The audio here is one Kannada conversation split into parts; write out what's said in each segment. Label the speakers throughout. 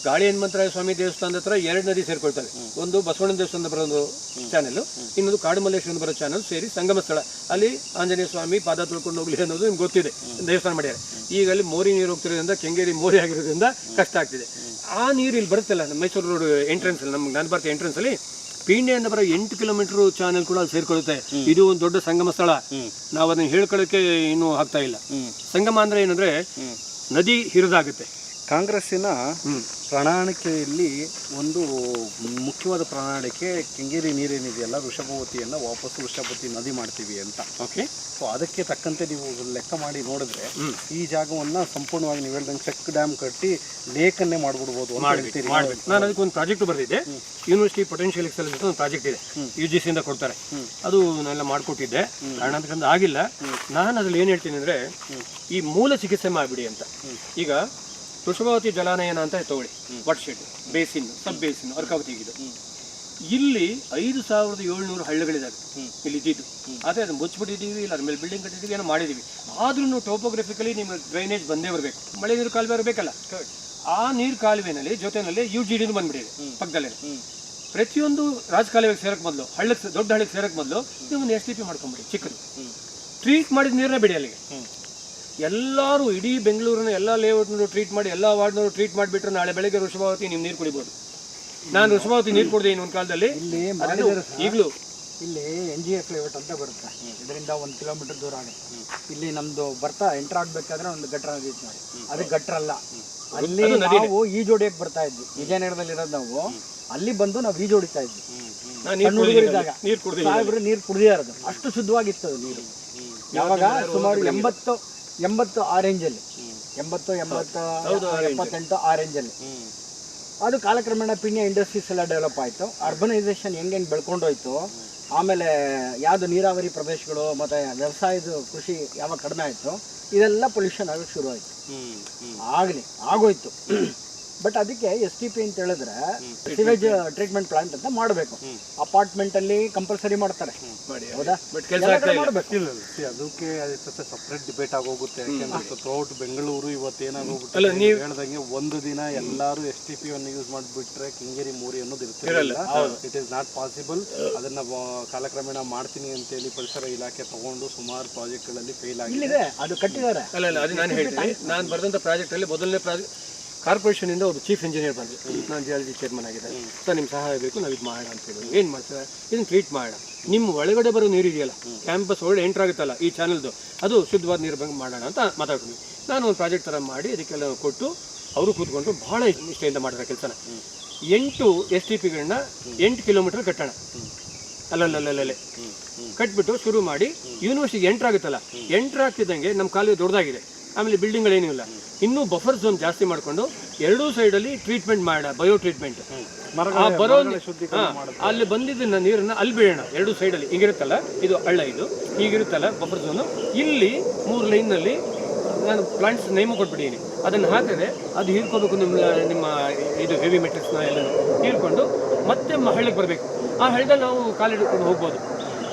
Speaker 1: ಗಾಳಿ ಹನುಮಂತರಾಯ ಸ್ವಾಮಿ ದೇವಸ್ಥಾನದ ಹತ್ರ 2 ನದಿ ಸೇರ್ಕೊಳ್ತವೆ. ಒಂದು ಬಸವಣ್ಣ ದೇವಸ್ಥಾನದ ಬರೋ ಚಾನೆಲ್, ಇನ್ನೊಂದು ಕಾಡುಮಲ್ಲೇಶ್ವರ ಬರೋ ಚಾನಲ್ ಸೇರಿ ಸಂಗಮ ಸ್ಥಳ. ಅಲ್ಲಿ ಆಂಜನೇಯ ಸ್ವಾಮಿ ಪಾದ ತೊಳ್ಕೊಂಡು ಹೋಗ್ಲಿ ಅನ್ನೋದು ನಿಮ್ಗೆ ಗೊತ್ತಿದೆ, ದೇವಸ್ಥಾನ ಮಾಡ್ಯಾರೆ. ಈಗ ಅಲ್ಲಿ ಮೋರಿ ನೀರು ಹೋಗ್ತಿರೋದ್ರಿಂದ, ಕೆಂಗೇರಿ ಮೋರಿ ಆಗಿರೋದ್ರಿಂದ ಕಷ್ಟ ಆಗ್ತಿದೆ. ಆ ನೀರು ಇಲ್ಲಿ ಬರುತ್ತಲ್ಲ ನಮ್ಮ ಮೈಸೂರು ರೋಡ್ ಎಂಟ್ರೆನ್ಸ್ ಅಲ್ಲಿ, ನಮ್ಗೆ ನಾನು ಬರ್ತೀವಿ ಎಂಟ್ರೆನ್ಸ್ ಅಲ್ಲಿ ಪೀಣ್ಯದಿಂದ ಬರೋ 8 ಕಿಲೋಮೀಟರ್ ಚಾನೆಲ್ ಕೂಡ ಅಲ್ಲಿ ಸೇರ್ಕೊಳ್ಳುತ್ತೆ. ಇದು ಒಂದು ದೊಡ್ಡ ಸಂಗಮ ಸ್ಥಳ. ನಾವು ಅದನ್ನ ಹೇಳ್ಕೊಳ್ಳೋಕೆ ಇನ್ನೂ ಆಗ್ತಾ ಇಲ್ಲ. ಸಂಗಮ ಅಂದ್ರೆ ಏನಂದ್ರೆ ನದಿ ಹಿರಿದಾಗುತ್ತೆ.
Speaker 2: ಕಾಂಗ್ರೆಸ್ಸಿನ ಪ್ರಣಾಳಿಕೆಯಲ್ಲಿ ಒಂದು ಮುಖ್ಯವಾದ ಪ್ರಣಾಳಿಕೆ ಕೆಂಗೇರಿ ನೀರೇನಿದೆಯಲ್ಲ, ವೃಷಭವತಿಯನ್ನು ವಾಪಸ್ಸು ವೃಷಭವತಿ ನದಿ ಮಾಡ್ತೀವಿ ಅಂತ.
Speaker 1: ಓಕೆ,
Speaker 2: ಸೊ ಅದಕ್ಕೆ ತಕ್ಕಂತೆ ನೀವು ಲೆಕ್ಕ ಮಾಡಿ ನೋಡಿದ್ರೆ ಈ ಜಾಗವನ್ನು ಸಂಪೂರ್ಣವಾಗಿ ನೀವು ಹೇಳ್ದಂಗೆ ಚೆಕ್ ಡ್ಯಾಮ್ ಕಟ್ಟಿ ಲೇಕನ್ನೇ ಮಾಡ್ಬಿಡ್ಬೋದು ಅಂತ ಹೇಳ್ತೀರಿ.
Speaker 1: ನಾನು ಅದಕ್ಕೆ ಒಂದು ಪ್ರಾಜೆಕ್ಟ್ ಬರೆದಿದ್ದೆ. ಯೂನಿವರ್ಸಿಟಿ ಪೊಟೆನ್ಷಿಯಲ್ ಎಕ್ಸಲೆನ್ಸ್ ಒಂದು ಪ್ರಾಜೆಕ್ಟ್ ಇದೆ, UGC ಇಂದ ಕೊಡ್ತಾರೆ. ಅದು ನಾನೆಲ್ಲ ಮಾಡಿಕೊಟ್ಟಿದ್ದೆ, ಕಾರಣಾಂತರದಿಂದ ಆಗಿಲ್ಲ. ನಾನು ಅದ್ರಲ್ಲಿ ಏನು ಹೇಳ್ತೀನಿ ಅಂದರೆ, ಈ ಮೂಲ ಚಿಕಿತ್ಸೆ ಮಾಡಿಬಿಡಿ ಅಂತ. ಈಗ ವೃಷಭಾವತಿ ಜಲಾನಯನ ಅಂತ ತಗೊಳ್ಳಿ, ವಾಟರ್ ಶೆಡ್, ಬೇಸಿನ್, ಸಬ್ ಬೇಸಿನ್, ಅರ್ಕಾವತಿಗಿದೆ. ಇಲ್ಲಿ 5700 ಹಳ್ಳಗಳಿದ್ದಾವೆ ಇಲ್ಲಿ ಇದ್ದಿದ್ದು. ಆದರೆ ಅದನ್ನು ಮುಚ್ಚಿಬಿಟ್ಟಿದ್ದೀವಿ, ಇಲ್ಲ ಅದ್ರ ಮೇಲೆ ಬಿಲ್ಡಿಂಗ್ ಕಟ್ಟಿದ್ದೀವಿ, ಏನೋ ಮಾಡಿದ್ದೀವಿ. ಆದ್ರೂ ಟೋಪೋಗ್ರಫಿಕಲಿ ನಿಮಗೆ ಡ್ರೈನೇಜ್ ಬಂದೇ ಬರಬೇಕು, ಮಳೆ ನೀರು ಕಾಲುವೆ ಬರಬೇಕಲ್ಲ. ಆ ನೀರು ಕಾಲುವೆನಲ್ಲಿ ಜೊತೆಯಲ್ಲಿ UGD ಬಂದ್ಬಿಟ್ಟಿದೆ ಪಕ್ಕದಲ್ಲೇ. ಪ್ರತಿಯೊಂದು ರಾಜಕಾಲುವೆಗೆ ಸೇರಕ್ಕೆ ಮೊದಲು, ಹಳ್ಳಕ್ಕೆ, ದೊಡ್ಡ ಹಳ್ಳಕ್ಕೆ ಸೇರಕ್ಕೆ ಮೊದಲು ನೀವು STP ಮಾಡ್ಕೊಂಬಿಡಿ. ಚಿಕ್ಕದು ಟ್ರೀಟ್ ಮಾಡಿದ ನೀರನ್ನ ಬಿಡಿ ಅಲ್ಲಿಗೆ. ಎಲ್ಲರೂ ಇಡೀ ಬೆಂಗಳೂರಿನ ಎಲ್ಲ ಲೇಔಟ್ನವರು ಟ್ರೀಟ್ ಮಾಡಿ, ಎಲ್ಲ ವಾರ್ಡ್ನವರು ಟ್ರೀಟ್ ಮಾಡಿಬಿಟ್ರೆ ನಾಳೆ ಬೆಳಗ್ಗೆ ವೃಷಭಾವತಿ ನೀವು ನೀರು ಕುಡಿಬೋದು. ನಾನು ವೃಷಭಾವತಿ ನೀರು ಕುಡಿದೆ ಇನ್ನೊಂದು ಕಾಲದಲ್ಲಿ. ಈಗಲೂ
Speaker 3: ಇಲ್ಲಿ NGF ಲೇಔಟ್ ಅಂತ ಬರುತ್ತೆ, ಇದರಿಂದ 1 ಕಿಲೋಮೀಟರ್ ದೂರ ಆಗುತ್ತೆ. ಇಲ್ಲಿ ನಮ್ದು ಬರ್ತಾ ಎಂಟರ್ ಆಗ್ಬೇಕಾದ್ರೆ ಒಂದು ಗಟ್ರ ನದಿ ಇತ್ತು ನೋಡಿ, ಅದು ಗಟ್ರಲ್ಲ. ಅಲ್ಲಿ ನಾವು ಈಜೋಡಿಯಕ್ಕೆ ಬರ್ತಾ ಇದ್ವಿ, ವಿಜಯನಗರದಲ್ಲಿ ಇರೋದು ನಾವು. ಅಲ್ಲಿ ಬಂದು ನಾವು ಈಜೋಡಿತಾ ಇದ್ವಿ ಸಾಹೇಬ್ರು ನೀರು ಕುಡಿದೇ ಇರೋದು. ಅಷ್ಟು ಶುದ್ಧವಾಗಿತ್ತು ನೀರು. ಯಾವಾಗ ಸುಮಾರು 80 ಆರೆಂಜಲ್ಲಿ, 78 ಆರೆಂಜಲ್ಲಿ. ಅದು ಕಾಲಕ್ರಮೇಣ ಪಿಣ್ಯ ಇಂಡಸ್ಟ್ರೀಸ್ ಎಲ್ಲ ಡೆವಲಪ್ ಆಯಿತು. ಅರ್ಬನೈಸೇಷನ್ ಹೆಂಗೆ ಬೆಳ್ಕೊಂಡೋಯ್ತು. ಆಮೇಲೆ ಯಾವುದು ನೀರಾವರಿ ಪ್ರದೇಶಗಳು ಮತ್ತು ವ್ಯವಸಾಯದ ಕೃಷಿ ಯಾವಾಗ ಕಡಿಮೆ ಆಯಿತು, ಇದೆಲ್ಲ ಪೊಲ್ಯೂಷನ್ ಆಗೋಕ್ಕೆ ಶುರು ಆಯಿತು. ಆಗೋಯ್ತು. ಬಟ್ ಅದಕ್ಕೆ STP ಅಂತ ಹೇಳಿದ್ರೆ ಸಿವೇಜ್ ಟ್ರೀಟ್ಮೆಂಟ್ ಪ್ಲಾಂಟ್ ಅಂತ ಮಾಡಬೇಕು. ಅಪಾರ್ಟ್ಮೆಂಟ್ ಅಲ್ಲಿ ಕಂಪಲ್ಸರಿ ಮಾಡ್ತಾರೆ, ಹೌದಾ?
Speaker 2: ಅದಕ್ಕೆ ಸಪ್ರೇಟ್ ಡಿಬೇಟ್ ಆಗೋಗುತ್ತೆ. ಯಾಕೆಂದ್ರೆ ಥ್ರೂಔಟ್ ಬೆಂಗಳೂರು ಇವತ್ತೇನಾಗೋಗುತ್ತೆ ಹೇಳ್ದಂಗೆ ಒಂದು ದಿನ ಎಲ್ಲರೂ STP ಅನ್ನು ಯೂಸ್ ಮಾಡಿಬಿಟ್ರೆ ಕೆಂಗೇರಿ ಮೋರಿ ಅನ್ನೋದು ಇರ್ತಿರಲ್ಲ. It is not possible. ಅದನ್ನ ಕಾಲಕ್ರಮೇಣ ಮಾಡ್ತೀನಿ ಅಂತೇಳಿ ಪರಿಸರ ಇಲಾಖೆ ತಗೊಂಡು ಸುಮಾರು ಪ್ರಾಜೆಕ್ಟ್ಗಳಲ್ಲಿ ಫೇಲ್ ಆಗಿದೆ.
Speaker 3: ಅದು ಕಟ್ಟಿದ್ದಾರೆ.
Speaker 1: ಅಲ್ಲ ಅದು ನಾನು ಹೇಳ್ತೀನಿ. ನಾನು ಬರೆದಂಥ ಪ್ರಾಜೆಕ್ಟಲ್ಲಿ ಮೊದಲನೇ ಪ್ರಾಜೆಕ್ಟ್ ಕಾರ್ಪೊರೇಷನಿಂದ ಒಬ್ಬ ಚೀಫ್ ಇಂಜಿನಿಯರ್ ಬಂದರು. ನಾನು ಜಿಯಾಲಜಿ ಚೇರ್ಮನ್ ಆಗಿದ್ದೆ. ಸರ್ ನಿಮ್ಮ ಸಹಾಯ ಬೇಕು, ನಾವು ಇದು ಮಾಡೋಣ ಅಂತ ಹೇಳಿ. ಏನು ಮಾಡ್ತಾರೆ, ಇದನ್ನು ಟ್ರೀಟ್ ಮಾಡೋಣ. ನಿಮ್ಮ ಒಳಗಡೆ ಬರೋ ನೀರು ಇದೆಯಲ್ಲ, ಕ್ಯಾಂಪಸ್ ಒಳ್ಳೆ ಎಂಟ್ರ್ ಆಗುತ್ತಲ್ಲ ಈ ಚಾನಲ್ದು, ಅದು ಶುದ್ಧವಾದ ನೀರು ಬಂದು ಮಾಡೋಣ ಅಂತ ಮಾತಾಡ್ತೀವಿ. ನಾನು ಒಂದು ಪ್ರಾಜೆಕ್ಟ್ ಥರ ಮಾಡಿ ಅದಕ್ಕೆಲ್ಲ ಕೊಟ್ಟು ಅವರು ಕೂತ್ಕೊಂಡು ಭಾಳ ನಿಷ್ಠೆಯಿಂದ ಮಾಡಿರೋ ಕೆಲಸನ. 8 STPಗಳನ್ನ 8 ಕಿಲೋಮೀಟರ್ ಕಟ್ಟೋಣ. ಅಲ್ಲಲ್ಲೇ ಕಟ್ಬಿಟ್ಟು ಶುರು ಮಾಡಿ ಯೂನಿವರ್ಸಿಟಿಗೆ ಎಂಟ್ರ್ ಆಗುತ್ತಲ್ಲ, ಎಂಟ್ರ್ ಆಗ್ತಿದ್ದಂಗೆ ನಮ್ಮ ಕಾಲೇಜ್ ದೊಡ್ಡದಾಗಿದೆ. ಆಮೇಲೆ ಬಿಲ್ಡಿಂಗ್ಗಳೇನೂ ಇಲ್ಲ. ಇನ್ನೂ ಬಫರ್ ಝೋನ್ ಜಾಸ್ತಿ ಮಾಡಿಕೊಂಡು 2 ಸೈಡಲ್ಲಿ ಟ್ರೀಟ್ಮೆಂಟ್ ಮಾಡೋಣ, ಬಯೋ ಟ್ರೀಟ್ಮೆಂಟ್. ಬರೋ ಅಲ್ಲಿ ಬಂದಿದ್ದ ನೀರನ್ನ ಅಲ್ಲಿ ಬಿಡೋಣ 2 ಸೈಡಲ್ಲಿ. ಹಿಂಗಿರುತ್ತಲ್ಲ, ಇದು ಹಳ್ಳ, ಇದು ಹೀಗಿರುತ್ತಲ್ಲ ಬಫರ್ ಝೋನು. ಇಲ್ಲಿ 3 ಲೈನ್ನಲ್ಲಿ ನಾನು ಪ್ಲಾಂಟ್ಸ್ ನೇಮ ಕೊಟ್ಬಿಟ್ಟಿದ್ದೀನಿ. ಅದನ್ನು ಹಾಕಿದ್ರೆ ಅದು ಹೀರ್ಕೋಬೇಕು. ನಿಮ್ಮ ಇದು ಹೆವಿ ಮೆಟಲ್ಸ್ನ ಎಲ್ಲ ಹೀರ್ಕೊಂಡು ಮತ್ತೆ ಹಳ್ಳಕ್ಕೆ ಬರಬೇಕು. ಆ ಹಳ್ಳದಲ್ಲಿ ನಾವು ಕಾಲಿಡ್ಕೊಂಡು ಹೋಗ್ಬೋದು.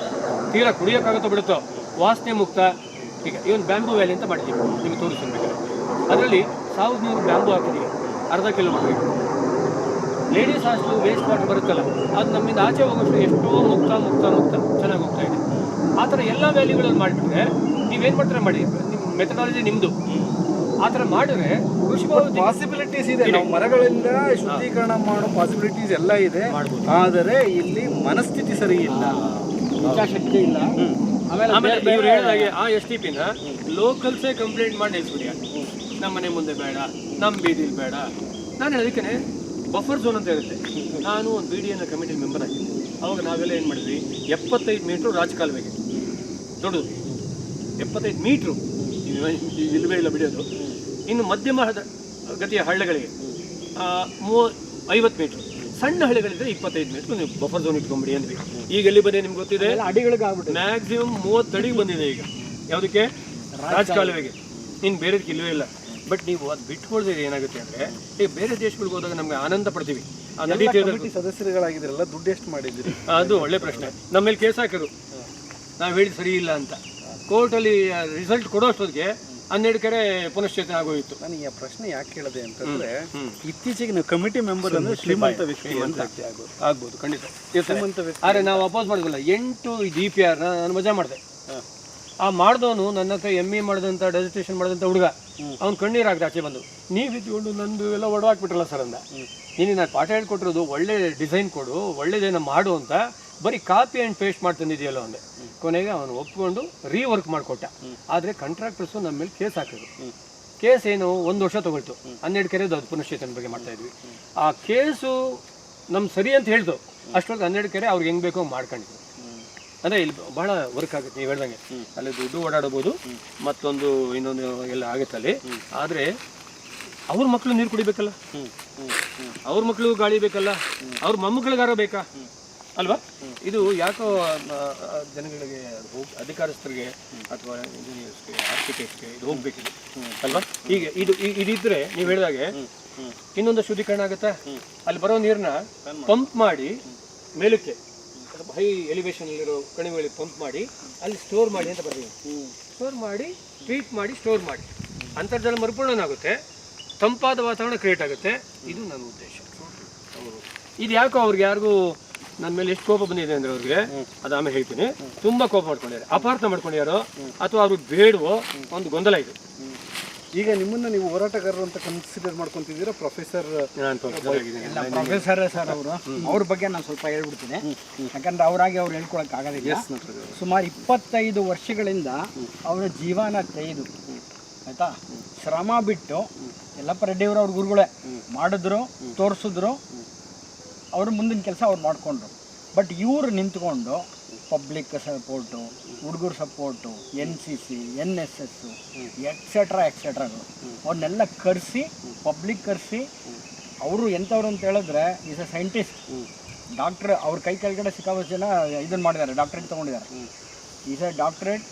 Speaker 1: ತೀರಾ ಕುಡಿಯೋಕ್ಕಾಗುತ್ತೋ ಬಿಡುತ್ತೋ, ವಾಸನೆ ಮುಕ್ತ. ಈಗ ಇವನು ಬ್ಯಾಂಬೂ ವ್ಯಾಲಿ ಅಂತ ಮಾಡಿದ್ದೀವಿ, ನಿಮಗೆ ತೋರಿಸ್ಬೇಕು. ಅದರಲ್ಲಿ 1100 ಬ್ಯಾಂಬೂ ಹಾಕಿದ್ದೀವಿ, ಅರ್ಧ kilometre. Ladies hostel waste water ಬರುತ್ತಲ್ಲ, ಅದು ನಮ್ಮಿಂದ ಆಚೆ ಹೋಗೋಷ್ಟು ಎಷ್ಟೋ ಮುಕ್ತ ಚೆನ್ನಾಗಿ ಹೋಗ್ತಾ ಇದೆ. ಆ ಥರ ಎಲ್ಲ ವ್ಯಾಲಿಗಳಲ್ಲಿ ಮಾಡಿಬಿಟ್ರೆ ನೀವೇನು ಮಾಡ್ತಾರೆ ಮಾಡಿ, ನಿಮ್ಮ ಮೆಥಡಾಲಜಿ ನಿಮ್ಮದು. ಆ ಥರ ಮಾಡಿದ್ರೆ
Speaker 2: ಪಾಸಿಬಿಲಿಟೀಸ್ ಇದೆ. ನಾವು ಮರಗಳಿಂದ ಶುದ್ಧೀಕರಣ ಮಾಡೋ ಪಾಸಿಬಿಲಿಟೀಸ್ ಎಲ್ಲ ಇದೆ. ಆದರೆ ಇಲ್ಲಿ ಮನಸ್ಥಿತಿ ಸರಿ ಇಲ್ಲ,
Speaker 3: ಇಚ್ಛಾಶಕ್ತಿ ಇಲ್ಲ.
Speaker 1: ಆಮೇಲೆ ಇವ್ರು ಹೇಳಿದಾಗೆ ಆ STPನ ಲೋಕಲ್ಸೇ ಕಂಪ್ಲೇಂಟ್ ಮಾಡಿ ನಿಲ್ಸ್ಬಿಡಿ. ನಮ್ಮ ಮನೆ ಮುಂದೆ ಬೇಡ, ನಮ್ಮ ಬೀದಿಲಿ ಬೇಡ. ನಾನು ಅದಕ್ಕೆ ಬಫರ್ ಝೋನ್ ಅಂತ ಇರುತ್ತೆ. ನಾನು ಒಂದು BDN ಕಮಿಟಿ ಮೆಂಬರ್ ಆಗಿದ್ದೆ. ಅವಾಗ ನಾವೆಲ್ಲ ಏನು ಮಾಡಿದ್ವಿ, 75 ಮೀಟ್ರು ರಾಜಕಾಲುವೆಗೆ ದೊಡ್ಡದು, 75 ಮೀಟ್ರು ಇಲ್ಲವೇ ಇಲ್ಲ ಬಿಡೋದು. ಇನ್ನು ಮಧ್ಯಮ ಗತಿಯ ಹಳ್ಳಿಗಳಿಗೆ 50 ಮೀಟ್ರು, ಸಣ್ಣ ಹಳ್ಳಿಗಳಿದ್ರೆ 25 ಮೀಟ್ರು ನೀವು ಬಫರ್ ಝೋನ್ ಇಟ್ಕೊಂಬಿಡಿ ಅಂದ್ವಿ. ಈಗ ಎಲ್ಲಿ ಬಂದಿದೆ ನಿಮ್ಗೆ ಗೊತ್ತಿದೆ,
Speaker 3: ಅಡಿಗಳಿಗೆ ಆಗ್ಬಿಟ್ಟು
Speaker 1: ಮ್ಯಾಕ್ಸಿಮಮ್ 30 ಅಡಿಗೆ ಬಂದಿದೆ ಈಗ. ಯಾವುದಕ್ಕೆ? ರಾಜಕಾಲುವೆಗೆ. ಇನ್ನು ಬೇರೆದಕ್ಕೆ ಇಲ್ಲವೇ ಇಲ್ಲ. ಬಟ್ ನೀವು ಅದು ಬಿಟ್ಕೊಳ್ದಿದ್ರೆ ಏನಾಗುತ್ತೆ ಅಂದರೆ, ಈಗ ಬೇರೆ ದೇಶಗಳಿಗೆ ಹೋದಾಗ ನಮಗೆ ಆನಂದ ಪಡ್ತೀವಿ. ಆ ನದಿ
Speaker 2: ಸದಸ್ಯರುಗಳಾಗಿದ್ರಲ್ಲ, ದುಡ್ಡು ಎಷ್ಟು ಮಾಡಿದ್ರಿ?
Speaker 1: ಅದು ಒಳ್ಳೆ ಪ್ರಶ್ನೆ. ನಮ್ಮ ಮೇಲೆ ಕೇಸ್ ಹಾಕಿದ್ರು, ನಾವು ಹೇಳಿದ ಸರಿ ಇಲ್ಲ ಅಂತ. ಕೋರ್ಟಲ್ಲಿ ರಿಸಲ್ಟ್ ಕೊಡೋಷ್ಟೊತ್ತಿಗೆ 12 ಕೆರೆ ಪುನಶ್ಚೇತನ ಆಗೋಯಿತು.
Speaker 2: ನನಗೆ ಆ ಪ್ರಶ್ನೆ ಯಾಕೆ ಕೇಳಿದೆ ಅಂತಂದ್ರೆ ಇತ್ತೀಚೆಗೆ ನೀವು ಕಮಿಟಿ ಮೆಂಬರ್ ಅಂದ್ರೆ ಶ್ರೀಮಂತ ವ್ಯಕ್ತಿ ಅಂತ
Speaker 1: ಆಗ್ಬೋದು ಖಂಡಿತ ಶ್ರೀಮಂತ ವ್ಯಕ್ತಿ. ಆದರೆ ನಾವು ಅಪೋಸ್ ಮಾಡೋದಿಲ್ಲ. 8 DPR ನಾನು ಮಜಾ ಮಾಡಿದೆ. ಆ ಮಾಡಿದವನು ನನ್ನ ಹತ್ರ ME ಮಾಡಿದಂಥ ಡೆಸಿಟೇಷನ್ ಮಾಡಿದಂಥ ಹುಡುಗ ಅವ್ನು ಕಣ್ಣೀರು ಹಾಕ್ದೆ ಆಚೆ ಬಂದು. ನೀವು ಇದ್ಕೊಂಡು ನಂದು ಎಲ್ಲ ಒಡವಾಕ್ಬಿಟ್ರಲ್ಲ ಸರ್ ಅಂದ. ನೀನು ನಾನು ಪಾಠ ಹೇಳ್ಕೊಟ್ಟಿರೋದು ಒಳ್ಳೆ ಡಿಸೈನ್ ಕೊಡು, ಒಳ್ಳೇದೇನೋ ಮಾಡು ಅಂತ ಬರೀ ಕಾಪಿ ಆ್ಯಂಡ್ ಪೇಸ್ಟ್ ಮಾಡ್ತಂದಿದೆಯಲ್ಲ ಅಂದೆ. ಕೊನೆಗೆ ಅವನು ಒಪ್ಕೊಂಡು ರೀವರ್ಕ್ ಮಾಡಿಕೊಟ್ಟ. ಆದರೆ ಕಾಂಟ್ರಾಕ್ಟರ್ಸು ನಮ್ಮ ಮೇಲೆ ಕೇಸ್ ಹಾಕಿದ್ರು. ಕೇಸ್ ಏನು 1 ವರ್ಷ ತೊಗೊಳ್ತು. 12 ಕೆರೆದು ಅದು ಪುನಶ್ಚೇತನ ಬಗ್ಗೆ ಮಾಡ್ತಾ ಇದ್ವಿ. ಆ ಕೇಸು ನಮ್ಮ ಸರಿ ಅಂತ ಹೇಳ್ತು. ಅಷ್ಟೊಂದು 12 ಕೆರೆ ಅವ್ರಿಗೆ ಹೆಂಗೆ ಬೇಕೋ ಮಾಡ್ಕೊಂಡಿದ್ವಿ. ಅಂದರೆ ಇಲ್ಲಿ ಭಾಳ ವರ್ಕ್ ಆಗುತ್ತೆ ನೀವು ಹೇಳ್ದಂಗೆ. ಅಲ್ಲಿ ದುಡ್ಡು ಓಡಾಡಬಹುದು, ಮತ್ತೊಂದು ಇನ್ನೊಂದು ಎಲ್ಲ ಆಗುತ್ತೆ ಅಲ್ಲಿ. ಆದರೆ ಅವ್ರ ಮಕ್ಕಳು ನೀರು ಕುಡಿಬೇಕಲ್ಲ, ಅವ್ರ ಮಕ್ಕಳು ಗಾಳಿ ಬೇಕಲ್ಲ, ಅವ್ರ ಮೊಮ್ಮಕ್ಕಳಿಗಾರೋ ಬೇಕಾ ಅಲ್ವಾ? ಇದು ಯಾಕೋ ಜನಗಳಿಗೆ ಅಧಿಕಾರಸ್ಥರಿಗೆ ಅಥವಾ ಇಂಜಿನಿಯರ್ಸ್ಗೆ ಆರ್ಕಿಟೆಕ್ಟ್ಗೆ ಇದು ಹೋಗ್ಬೇಕಿದೆ ಅಲ್ವಾ? ಹೀಗೆ ಇದಿದ್ರೆ ನೀವು ಹೇಳಿದಾಗೆ ಇನ್ನೊಂದು ಶುದ್ಧೀಕರಣ ಆಗುತ್ತೆ. ಅಲ್ಲಿ ಬರೋ ನೀರನ್ನ ಪಂಪ್ ಮಾಡಿ ಮೇಲಕ್ಕೆ ಹೈ ಎಲಿವೇಶನಲ್ಲಿರೋ ಕಣಿವೆಗಳಿಗೆ ಪಂಪ್ ಮಾಡಿ ಅಲ್ಲಿ ಸ್ಟೋರ್ ಮಾಡಿ ಅಂತ ಬರ್ತೀವಿ. ಸ್ಟೋರ್ ಮಾಡಿ ಟ್ರೀಟ್ ಮಾಡಿ ಸ್ಟೋರ್ ಮಾಡಿ ಅಂತರ್ಜಲ ಮರುಪೂರ್ಣನಾಗುತ್ತೆ, ತಂಪಾದ ವಾತಾವರಣ ಕ್ರಿಯೇಟ್ ಆಗುತ್ತೆ. ಇದು ನನ್ನ ಉದ್ದೇಶ. ಇದು ಯಾಕೋ ಅವ್ರಿಗೆ ಯಾರಿಗೂ ನನ್ನ ಮೇಲೆ ಎಷ್ಟು ಕೋಪ ಬಂದಿದೆ ಅಂದರೆ ಅವ್ರಿಗೆ ಅದು ಆಮೇಲೆ ಹೇಳ್ತೀನಿ. ತುಂಬ ಕೋಪ ಮಾಡ್ಕೊಂಡಿದ್ದಾರೆ, ಅಪಾರ್ಥ ಮಾಡ್ಕೊಂಡಿದ್ದಾರೋ ಅಥವಾ ಅವ್ರಿಗೆ ಬೇಡವೋ ಒಂದು ಗೊಂದಲ ಇದೆ.
Speaker 2: ಈಗ ನಿಮ್ಮನ್ನ ನೀವು ಹೋರಾಟಗಾರರು ಅಂತ ಕನ್ಸಿಡರ್ ಮಾಡ್ಕೊಂತಿದ್ದೀರಾ? ಪ್ರೊಫೆಸರ್
Speaker 3: ಪ್ರೊಫೆಸರ್ ಸರ್ ಅವ್ರ ಬಗ್ಗೆ ನಾನು ಸ್ವಲ್ಪ ಹೇಳ್ಬಿಡ್ತೀನಿ. ಯಾಕಂದ್ರೆ ಅವರಾಗಿ ಅವ್ರು ಹೇಳ್ಕೊಳಕ್ ಆಗೋದಿಲ್ಲ. ಸುಮಾರು 25 ವರ್ಷಗಳಿಂದ ಅವರ ಜೀವನ ತೆಗೆದು ಆಯ್ತಾ, ಶ್ರಮ ಬಿಟ್ಟು ಯಲ್ಲಪ್ಪ ರೆಡ್ಡಿಯವರು ಅವ್ರ ಗುರುಗಳೇ ಮಾಡಿದ್ರು, ತೋರಿಸಿದ್ರು, ಅವರು ಮುಂದಿನ ಕೆಲಸ ಅವ್ರು ಮಾಡಿಕೊಂಡ್ರು. ಬಟ್ ಇವರು ನಿಂತ್ಕೊಂಡು ಪಬ್ಲಿಕ್ ಸಪೋರ್ಟು, ಹುಡುಗರು ಸಪೋರ್ಟು, NCC, NSS ಎಕ್ಸೆಟ್ರಾಗಳು ಅವ್ರನ್ನೆಲ್ಲ ಕರೆಸಿ, ಪಬ್ಲಿಕ್ ಕರೆಸಿ, ಅವರು ಎಂಥವ್ರು ಅಂತ ಹೇಳಿದ್ರೆ ಈಸ್ ಅ ಸೈಂಟಿಸ್ಟ್, ಡಾಕ್ಟ್ರ್. ಅವ್ರ ಕೈ ಕೆಳಗಡೆ ಸಿಕ್ಕಾಬಷ್ಟು ಜನ ಇದನ್ನು ಮಾಡಿದ್ದಾರೆ, ಡಾಕ್ಟ್ರೇಟ್ ತೊಗೊಂಡಿದ್ದಾರೆ. Is a doctorate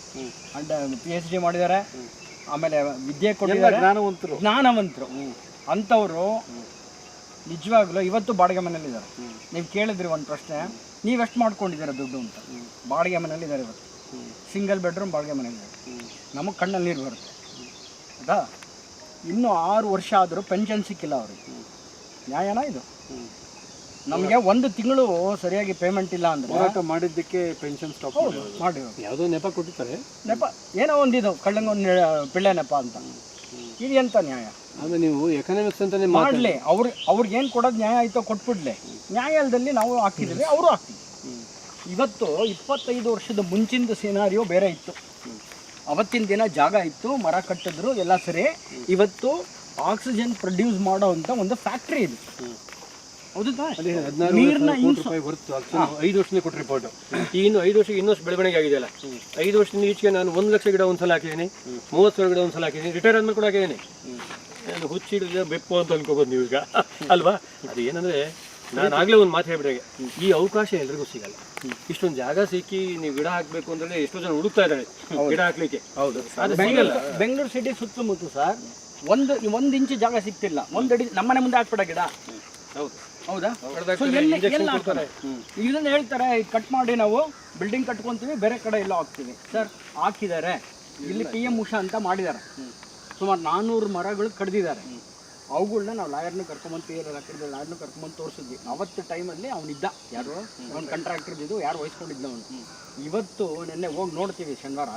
Speaker 3: and PhD ಮಾಡಿದ್ದಾರೆ. ಆಮೇಲೆ ವಿದ್ಯೆ ಕೊಟ್ಟಿದ್ದಾರೆ, ಜ್ಞಾನವಂತರು. ಅಂಥವರು ನಿಜವಾಗ್ಲೂ ಇವತ್ತು ಬಾಡಿಗೆ ಮನೇಲಿದ್ದಾರೆ. ನೀವು ಕೇಳಿದ್ರಿ ಒಂದು ಪ್ರಶ್ನೆ, ನೀವೆಷ್ಟು ಮಾಡ್ಕೊಂಡಿದ್ದೀರಾ ದುಡ್ಡು ಅಂತ. ಬಾಡಿಗೆ ಮನೇಲಿದ್ದಾರೆ ಇವತ್ತು, ಸಿಂಗಲ್ ಬೆಡ್ರೂಮ್ ಬಾಡಿಗೆ ಮನೇಲಿದ್ದಾರೆ. ನಮಗೆ ಕಣ್ಣಲ್ಲಿ ನೀರು ಬರುತ್ತೆ ಆಯಿತಾ. ಇನ್ನೂ 6 ವರ್ಷ ಆದರೂ ಪೆನ್ಷನ್ ಸಿಕ್ಕಿಲ್ಲ ಅವ್ರಿಗೆ. ನ್ಯಾಯನಾ ಇದು? ನಮಗೆ 1 ತಿಂಗಳು ಸರಿಯಾಗಿ ಪೇಮೆಂಟ್ ಇಲ್ಲ ಅಂದರೆ
Speaker 2: ಹೋರಾಟ ಮಾಡಿದ್ದಕ್ಕೆ ಪೆನ್ಷನ್ ಸ್ಟಾಪ್
Speaker 3: ಮಾಡಿ
Speaker 1: ಯಾವುದೋ ನೆಪ ಕೊಟ್ಟಿರ್ತಾರೆ.
Speaker 3: ನೆಪ ಏನೋ ಒಂದಿದು ಕಳ್ಳಂಗೊಂದು ಪಿಳ್ಳೆ ನೆಪ ಅಂತ. ಇದು ಎಂಥ ನ್ಯಾಯ?
Speaker 1: ಆಮೇಲೆ ನೀವು ಎಕನಾಮಿಕ್ಸ್ ಅಂತಾನೆ
Speaker 3: ಮಾಡಲಿ, ಅವ್ರಿಗೇನು ಕೊಡೋದು ನ್ಯಾಯ ಆಯಿತೋ ಕೊಟ್ಬಿಡ್ಲಿ. ನ್ಯಾಯಾಲಯದಲ್ಲಿ ನಾವು ಹಾಕಿದ್ದೀವಿ, ಅವರು ಹಾಕ್ತೀವಿ. ಇವತ್ತು 25 ವರ್ಷದ ಮುಂಚಿನ ಸಿನಾರಿಯೋ ಬೇರೆ ಇತ್ತು. ಅವತ್ತಿನ ದಿನ ಜಾಗ ಇತ್ತು, ಮರ ಕಟ್ಟಿದ್ರು, ಎಲ್ಲ ಸರಿ. ಇವತ್ತು ಆಕ್ಸಿಜನ್ ಪ್ರೊಡ್ಯೂಸ್ ಮಾಡೋ ಅಂತ ಒಂದು ಫ್ಯಾಕ್ಟ್ರಿ ಇದು. ಹೌದು, ನೀರನ್ನ
Speaker 1: 5 ವರ್ಷದಿಂದ ಕೊಟ್ಟು ರಿಪೋರ್ಟ್. ಇನ್ನು 5 ವರ್ಷಕ್ಕೆ ಇನ್ನಷ್ಟು ಬೆಳವಣಿಗೆ ಆಗಿದೆಯಲ್ಲ. 5 ವರ್ಷದಿಂದ ಈಚೆಗೆ ನಾನು 1 ಲಕ್ಷ ಗಿಡ ಒಂದ್ಸಲ ಹಾಕಿದ್ದೀನಿ, 30,000 ಗಿಡ ಒಂದ್ಸಲ ಹಾಕಿದ್ದೀನಿ, ರಿಟೈರ್ ಆದ್ಮೇಲೆ ಕೂಡ ಹಾಕಿದ್ದೀನಿ. ನಾನು ಹುಚ್ಚಿಡಿದ ಬೆಪ್ಪು ಅಂತ ಅನ್ಕೋಬೋದು ನೀವು ಈಗ ಅಲ್ವಾ? ಅದು ಏನಂದ್ರೆ ನಾನು ಆಗಲೇ ಒಂದು ಮಾತು ಹೇಳ್ಬಿಟ್ರೆ, ಈ ಅವಕಾಶ ಎಲ್ರಿಗೂ ಸಿಗಲ್ಲ. ಇಷ್ಟೊಂದು ಜಾಗ ಸಿಕ್ಕಿ ನೀವು ಗಿಡ ಹಾಕಬೇಕು ಅಂದ್ರೆ ಎಷ್ಟೋ ಜನ ಹುಡುಕ್ತಾ ಇದ್ದಾರೆ ಗಿಡ ಹಾಕ್ಲಿಕ್ಕೆ. ಹೌದು, ಅದು ಸಿಗಲ್ಲ.
Speaker 3: ಬೆಂಗಳೂರು ಸಿಟಿ ಸುತ್ತಮುತ್ತ ಸರ್ ಒಂದು ಇಂಚು ಜಾಗ ಸಿಗ್ತಿಲ್ಲ. 1 ಅಡಿ ನಮ್ಮನೆ ಮುಂದೆ ಹಾಕ್ಬಿಡ ಗಿಡ.
Speaker 1: ಹೌದು,
Speaker 3: ಹೌದಾ? ಇದನ್ನ ಹೇಳ್ತಾರೆ, ಕಟ್ ಮಾಡಿ ನಾವು ಬಿಲ್ಡಿಂಗ್ ಕಟ್ಕೊಂತೀವಿ, ಬೇರೆ ಕಡೆ ಎಲ್ಲ ಹಾಕ್ತೀವಿ. ಸರ್ ಹಾಕಿದ್ದಾರೆ, ಇಲ್ಲಿ PM ಉಷಾ ಅಂತ ಮಾಡಿದ್ದಾರೆ. ಸುಮಾರು 400 ಮರಗಳು ಕಡ್ದಿದ್ದಾರೆ. ಅವುಗಳನ್ನ ನಾವು ಲಾಯರ್ನ ಕರ್ಕೊಂಬಂದು ಲಾಯರ್ನ ಕರ್ಕೊಂಬಂದು ತೋರಿಸಿದ್ವಿ. ಅವತ್ತು ಟೈಮಲ್ಲಿ ಅವನಿದ್ದ, ಯಾರು ಅವ್ನು ಕಾಂಟ್ರಾಕ್ಟರ್ ಇದ್ದು, ಯಾರು ವಹಿಸ್ಕೊಂಡಿದ್ದ ಅವನು. ಇವತ್ತು ನೆನ್ನೆ ಹೋಗಿ ನೋಡ್ತೀವಿ ಶನಿವಾರ,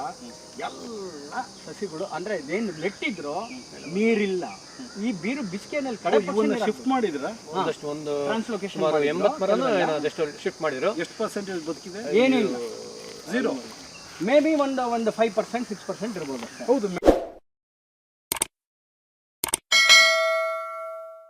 Speaker 3: ಎಲ್ಲ ಸಸಿಗಳು ಅಂದರೆ ಏನು ನೆಟ್ಟಿದ್ರು ನೀರಿಲ್ಲ. ಈ ಬೀರು ಬಿಸಿಕೆನಲ್ಲಿ ಕಡೆ
Speaker 2: ಶಿಫ್ಟ್ ಮಾಡಿದ್ರ
Speaker 1: ಒಂದು
Speaker 3: ಟ್ರಾನ್ಸ್ಲೊಕೇಶನ್
Speaker 1: 80 ಮರ ಶಿಫ್ಟ್ ಮಾಡಿದ್ರು.
Speaker 2: ಎಷ್ಟು ಪರ್ಸೆಂಟೇಜ್ ಬದುಕಿದೆ?
Speaker 3: ಏನಿಲ್ಲ,
Speaker 2: 0.
Speaker 3: ಮೇ ಬಿ ಒಂದು 5%, 6% ಇರ್ಬೋದು.
Speaker 2: ಹೌದು.